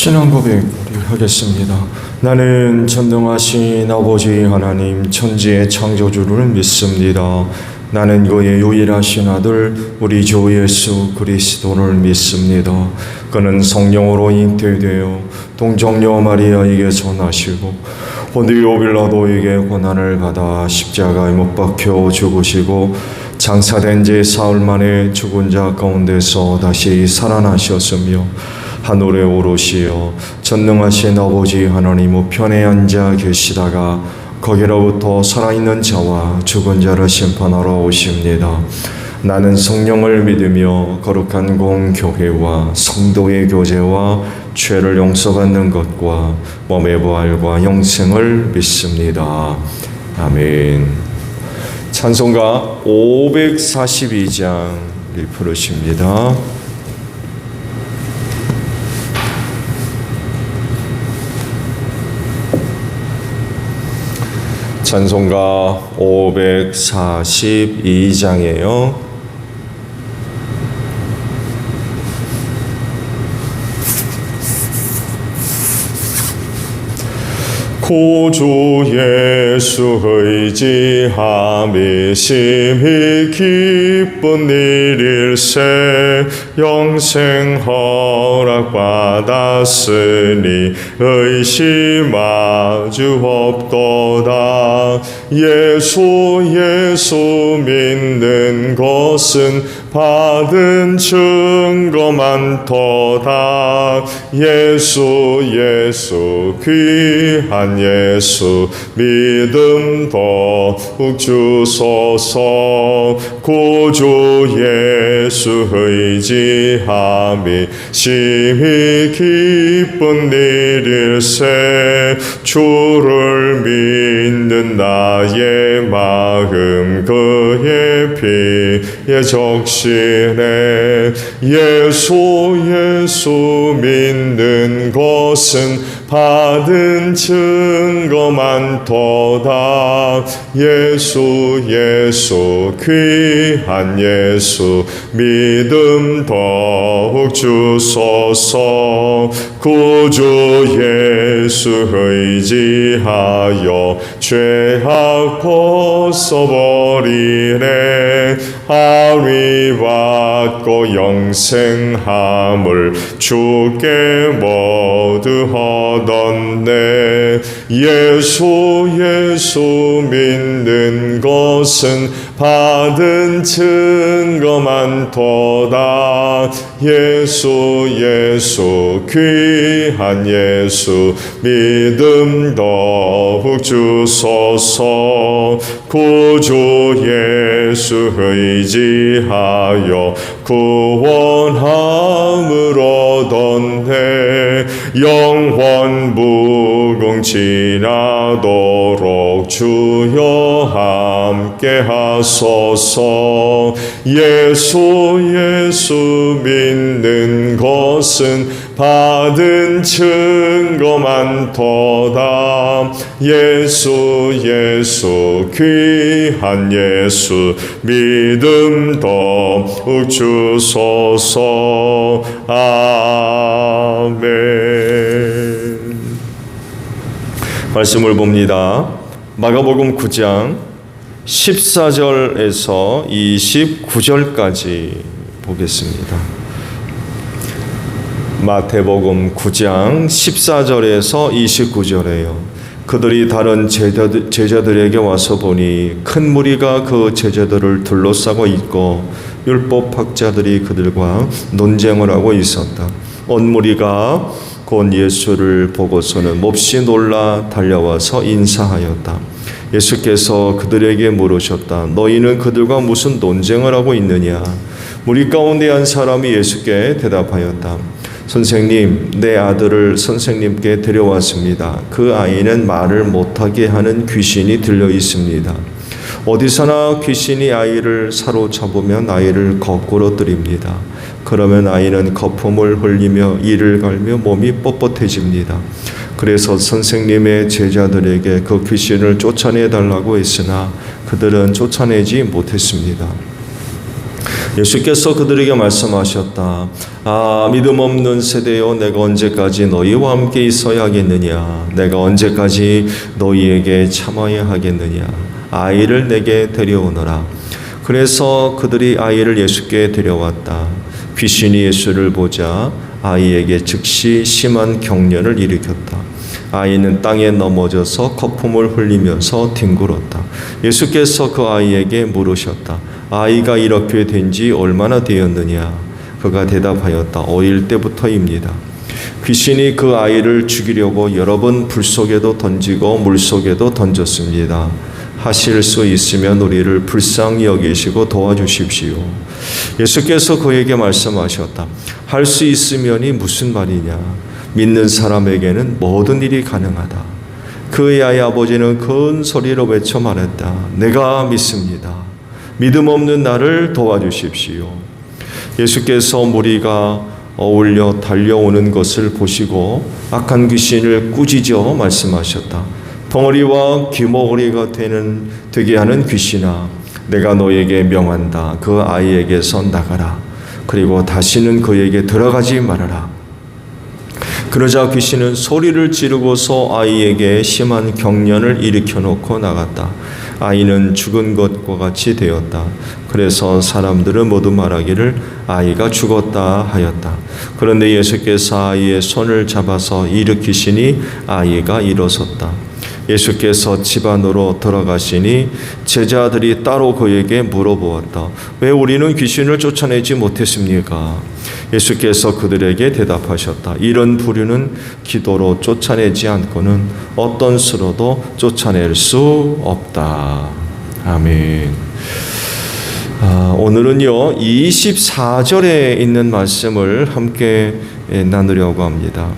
신앙 고백 우리 하겠습니다. 나는 전능하신 아버지 하나님 천지의 창조주를 믿습니다. 나는 그의 유일하신 아들 우리 주 예수 그리스도를 믿습니다. 그는 성령으로 잉태되어 동정녀 마리아에게서 나시고 본디오 빌라도에게 고난을 받아 십자가에 못 박혀 죽으시고 장사된 지 사흘 만에 죽은 자 가운데서 다시 살아나셨으며 하늘에 오르시어 전능하신 아버지 하나님 우편에 앉아 계시다가 거기로부터 살아있는 자와 죽은 자를 심판하러 오십니다. 나는 성령을 믿으며 거룩한 공교회와 성도의 교제와 죄를 용서받는 것과 몸의 부활과 영생을 믿습니다. 아멘. 찬송가 542장 부르십니다. 찬송가 542장이에요. 구주 예수 의지함이 심히 기쁜 일일세 영생 허락받았으니 의심하주 없도다. 예수 믿는 것은 받은 증거 많도다. 예수 귀한 예수 믿음 더욱 주소서. 구주 예수 의지함이 심히 기쁜 일일세 주를 믿는 나의 마음 그의 피에 적시네. 예수 믿는 것은 받은 증거 많도다. 예수 귀한 예수 믿음 더욱 주소서. 구주 예수 의지하여 죄악 벗어버리네. 아위 받고 영생함을 주께 모두 얻었네. 예수 믿는 것은 받은 증거 많도다. 예수 귀한 예수 믿음 더욱 주소서. 구주 예수 의지하여 구원함을 얻었네. 영원 무궁지나도록 주여 함께 하소서. 예수 믿는 것은 받은 증거 많도다. 예수 귀한 예수 믿음 더욱 주소서. 아멘. 말씀을 봅니다. 마가복음 9장 14절에서 29절까지 보겠습니다. 마태복음 9장 14절에서 29절에요. 그들이 다른 제자들에게 와서 보니 큰 무리가 그 제자들을 둘러싸고 있고 율법학자들이 그들과 논쟁을 하고 있었다. 온 무리가 곧 예수를 보고서는 몹시 놀라 달려와서 인사하였다. 예수께서 그들에게 물으셨다. 너희는 그들과 무슨 논쟁을 하고 있느냐? 무리 가운데 한 사람이 예수께 대답하였다. 선생님, 내 아들을 선생님께 데려왔습니다. 그 아이는 말을 못하게 하는 귀신이 들려 있습니다. 어디서나 귀신이 아이를 사로잡으면 아이를 거꾸로 들입니다. 그러면 아이는 거품을 흘리며 이를 갈며 몸이 뻣뻣해집니다. 그래서 선생님의 제자들에게 그 귀신을 쫓아내달라고 했으나 그들은 쫓아내지 못했습니다. 예수께서 그들에게 말씀하셨다. 믿음 없는 세대여, 내가 언제까지 너희와 함께 있어야 하겠느냐? 내가 언제까지 너희에게 참아야 하겠느냐? 아이를 내게 데려오너라. 그래서 그들이 아이를 예수께 데려왔다. 귀신이 예수를 보자 아이에게 즉시 심한 경련을 일으켰다. 아이는 땅에 넘어져서 거품을 흘리면서 뒹굴었다. 예수께서 그 아이에게 물으셨다. 아이가 이렇게 된 지 얼마나 되었느냐? 그가 대답하였다. 어릴 때부터입니다. 귀신이 그 아이를 죽이려고 여러 번 불 속에도 던지고 물 속에도 던졌습니다. 하실 수 있으면 우리를 불쌍히 여기시고 도와주십시오. 예수께서 그에게 말씀하셨다. 할 수 있으면이 무슨 말이냐? 믿는 사람에게는 모든 일이 가능하다. 그의 아버지는 큰 소리로 외쳐 말했다. 내가 믿습니다. 믿음 없는 나를 도와주십시오. 예수께서 무리가 어울려 달려오는 것을 보시고 악한 귀신을 꾸짖어 말씀하셨다. 덩어리와 귀머거리가 되게 하는 귀신아, 내가 너에게 명한다. 그 아이에게서 나가라. 그리고 다시는 그에게 들어가지 말아라. 그러자 귀신은 소리를 지르고서 아이에게 심한 경련을 일으켜 놓고 나갔다. 아이는 죽은 것과 같이 되었다. 그래서 사람들은 모두 말하기를 아이가 죽었다 하였다. 그런데 예수께서 아이의 손을 잡아서 일으키시니 아이가 일어섰다. 예수께서 집 안으로 들어가시니 제자들이 따로 그에게 물어보았다. 왜 우리는 귀신을 쫓아내지 못했습니까? 예수께서 그들에게 대답하셨다. 이런 부류는 기도로 쫓아내지 않고는 어떤 수로도 쫓아낼 수 없다. 아멘. 오늘은요 24절에 있는 말씀을 함께 나누려고 합니다.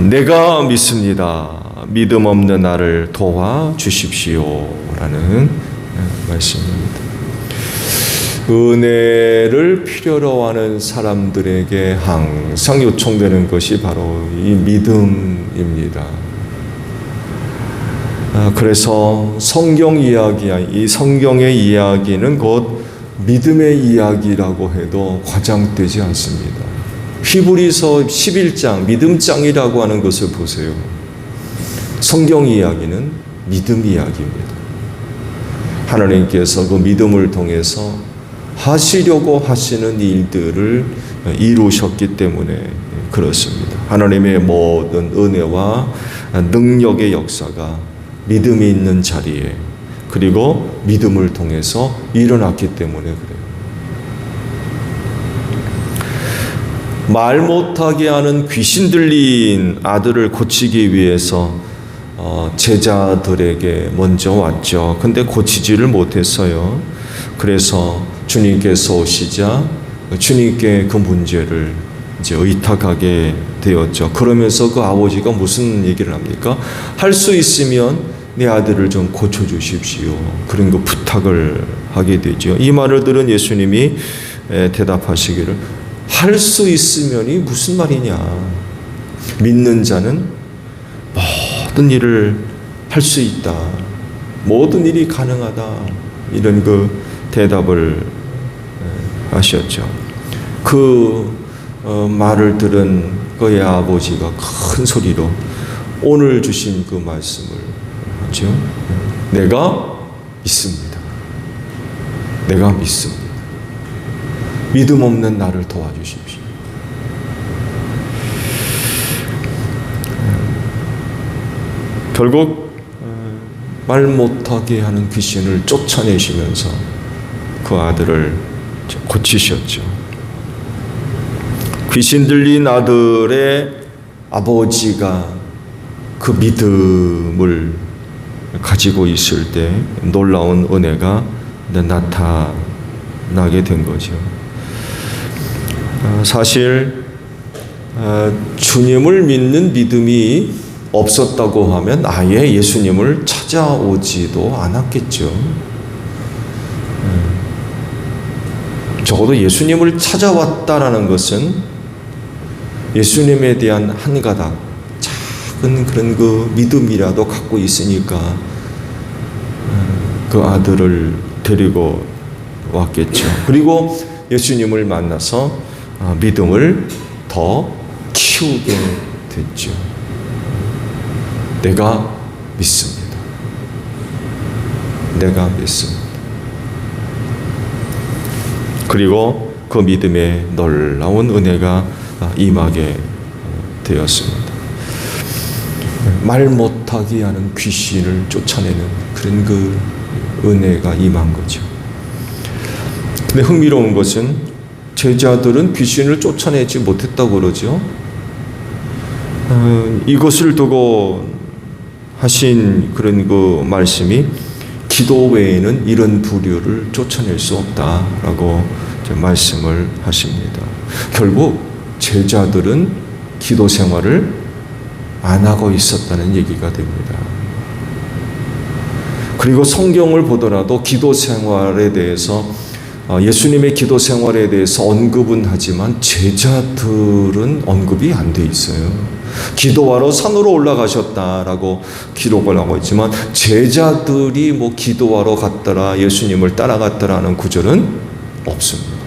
내가 믿습니다. 믿음 없는 나를 도와주십시오 라는 말씀입니다. 은혜를 필요로 하는 사람들에게 항상 요청되는 것이 바로 이 믿음입니다. 그래서 성경 이야기야, 이 성경의 이야기는 곧 믿음의 이야기라고 해도 과장되지 않습니다. 히브리서 11장 믿음장이라고 하는 것을 보세요. 성경 이야기는 믿음 이야기입니다. 하나님께서 그 믿음을 통해서 하시려고 하시는 일들을 이루셨기 때문에 그렇습니다. 하나님의 모든 은혜와 능력의 역사가 믿음이 있는 자리에 그리고 믿음을 통해서 일어났기 때문에 그래요. 말 못하게 하는 귀신 들린 아들을 고치기 위해서 제자들에게 먼저 왔죠. 근데 고치지를 못했어요. 그래서 주님께서 오시자 주님께 그 문제를 이제 의탁하게 되었죠. 그러면서 그 아버지가 무슨 얘기를 합니까? 할 수 있으면 내 아들을 좀 고쳐주십시오. 그런 거 부탁을 하게 되죠. 이 말을 들은 예수님이 대답하시기를 할 수 있으면이 무슨 말이냐? 믿는 자는 모든 일을 할 수 있다. 모든 일이 가능하다. 이런 그 대답을 하셨죠. 그 말을 들은 그의 아버지가 큰 소리로 오늘 주신 그 말씀을 하죠. 내가 믿습니다. 내가 믿습니다. 믿음 없는 나를 도와주십시오. 결국 말 못하게 하는 귀신을 쫓아내시면서 그 아들을 고치셨죠. 귀신 들린 아들의 아버지가 그 믿음을 가지고 있을 때 놀라운 은혜가 나타나게 된 거죠. 사실 주님을 믿는 믿음이 없었다고 하면 아예 예수님을 찾아오지도 않았겠죠. 적어도 예수님을 찾아왔다라는 것은 예수님에 대한 한 가닥 작은 그런 그 믿음이라도 갖고 있으니까 그 아들을 데리고 왔겠죠. 그리고 예수님을 만나서 믿음을 더 키우게 됐죠. 내가 믿습니다. 내가 믿습니다. 그리고 그 믿음에 놀라운 은혜가 임하게 되었습니다. 말 못하게 하는 귀신을 쫓아내는 그런 그 은혜가 임한 거죠. 근데 흥미로운 것은 제자들은 귀신을 쫓아내지 못했다고 그러죠. 이것을 두고 하신 그런 그 말씀이 기도 외에는 이런 부류를 쫓아낼 수 없다라고 말씀을 하십니다. 결국 제자들은 기도 생활을 안 하고 있었다는 얘기가 됩니다. 그리고 성경을 보더라도 기도 생활에 대해서 예수님의 기도 생활에 대해서 언급은 하지만 제자들은 언급이 안 돼 있어요. 기도하러 산으로 올라가셨다라고 기록을 하고 있지만 제자들이 뭐 기도하러 갔더라, 예수님을 따라갔더라는 구절은 없습니다.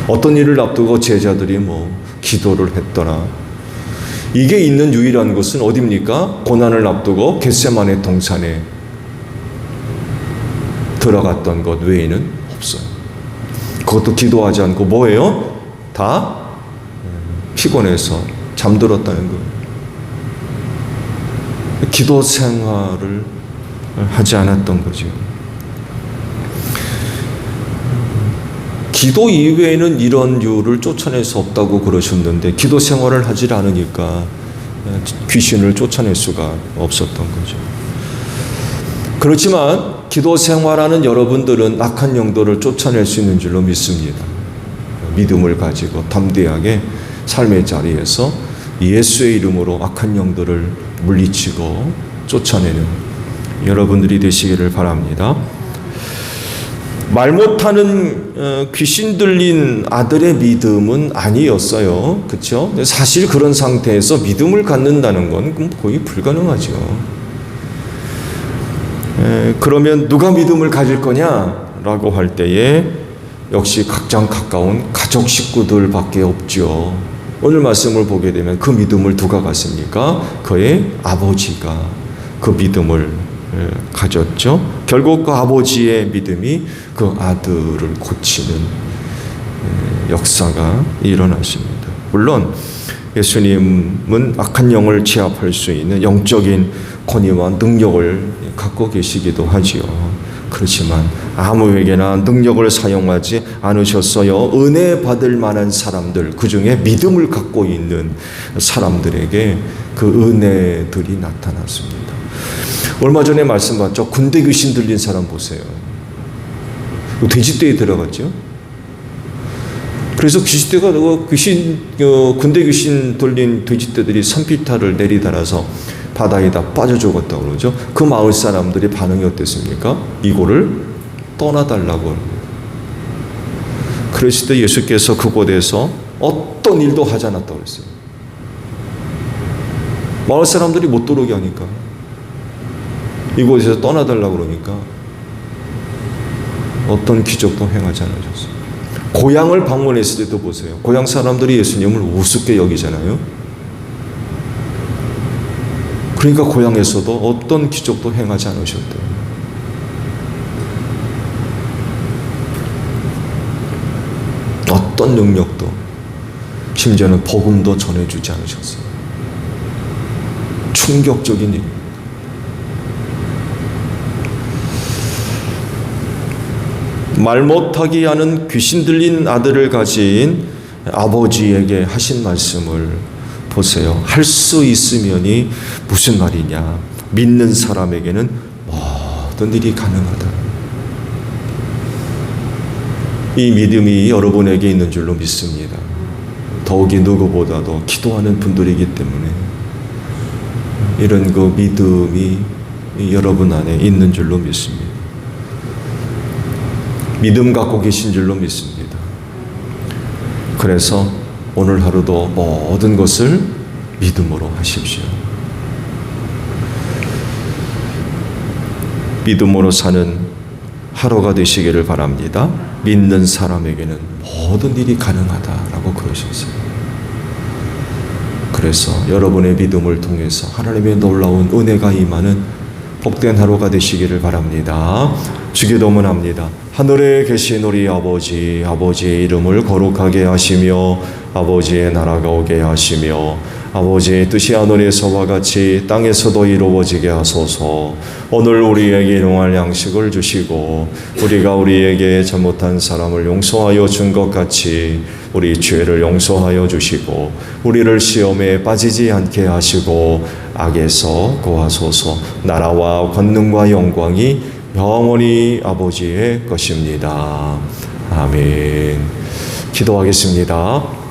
어떤 일을 앞두고 제자들이 뭐 기도를 했더라. 이게 있는 유일한 곳은 어디입니까? 고난을 앞두고 겟세마네 동산에 들어갔던 것 외에는 없어요. 그것도 기도하지 않고 뭐예요? 다 피곤해서 잠들었다는 거예요. 기도 생활을 하지 않았던 거죠. 기도 이외에는 이런 이유를 쫓아낼 수 없다고 그러셨는데 기도 생활을 하지 않으니까 귀신을 쫓아낼 수가 없었던 거죠. 그렇지만 기도 생활하는 여러분들은 악한 영들을 쫓아낼 수 있는 줄로 믿습니다. 믿음을 가지고 담대하게 삶의 자리에서 예수의 이름으로 악한 영들을 물리치고 쫓아내는 여러분들이 되시기를 바랍니다. 말 못하는 귀신 들린 아들의 믿음은 아니었어요. 그렇죠? 사실 그런 상태에서 믿음을 갖는다는 건 거의 불가능하죠. 그러면 누가 믿음을 가질 거냐라고 할 때에 역시 가장 가까운 가족 식구들밖에 없죠. 오늘 말씀을 보게 되면 그 믿음을 누가 갔습니까? 그의 아버지가 그 믿음을 가졌죠. 결국 그 아버지의 믿음이 그 아들을 고치는 역사가 일어났습니다. 물론 예수님은 악한 영을 제압할 수 있는 영적인 권위와 능력을 갖고 계시기도 하지요. 그렇지만 아무에게나 능력을 사용하지 않으셨어요. 은혜 받을 만한 사람들, 그 중에 믿음을 갖고 있는 사람들에게 그 은혜들이 나타났습니다. 얼마 전에 말씀봤죠. 군대 귀신 들린 사람 보세요. 돼지떼에 들어갔죠. 그래서 귀신떼가 군대 귀신 들린 돼지떼들이 산비탈을 내리달아서 바다에다 빠져 죽었다고 그러죠. 그 마을 사람들의 반응이 어땠습니까? 이거를 떠나달라고 합니다. 그랬을 때 예수께서 그곳에서 어떤 일도 하지 않았다고 그랬어요. 마을 사람들이 못 들어오게 하니까, 이곳에서 떠나달라고 그러니까 어떤 기적도 행하지 않으셨어요. 고향을 방문했을 때도 보세요. 고향 사람들이 예수님을 우습게 여기잖아요. 그러니까 고향에서도 어떤 기적도 행하지 않으셨대요. 어떤 능력도, 심지어는 복음도 전해주지 않으셨어요. 충격적인 일입니다. 말 못하게 하는 귀신 들린 아들을 가진 아버지에게 하신 말씀을 보세요. 할 수 있으면이 무슨 말이냐? 믿는 사람에게는 모든 일이 가능하다. 이 믿음이 여러분에게 있는 줄로 믿습니다. 더욱이 누구보다도 기도하는 분들이기 때문에 이런 그 믿음이 여러분 안에 있는 줄로 믿습니다. 믿음 갖고 계신 줄로 믿습니다. 그래서 오늘 하루도 모든 것을 믿음으로 하십시오. 믿음으로 사는 하루가 되시기를 바랍니다. 믿는 사람에게는 모든 일이 가능하다라고 그러셨어요. 그래서 여러분의 믿음을 통해서 하나님의 놀라운 은혜가 임하는 복된 하루가 되시기를 바랍니다. 주기도문 합니다. 하늘에 계신 우리 아버지, 아버지의 이름을 거룩하게 하시며 아버지의 나라가 오게 하시며 아버지의 뜻이 하늘에서와 같이 땅에서도 이루어지게 하소서. 오늘 우리에게 일용할 양식을 주시고 우리가 우리에게 잘못한 사람을 용서하여 준 것 같이 우리 죄를 용서하여 주시고 우리를 시험에 빠지지 않게 하시고 악에서 구하소서. 나라와 권능과 영광이 영원히 아버지의 것입니다. 아멘. 기도하겠습니다.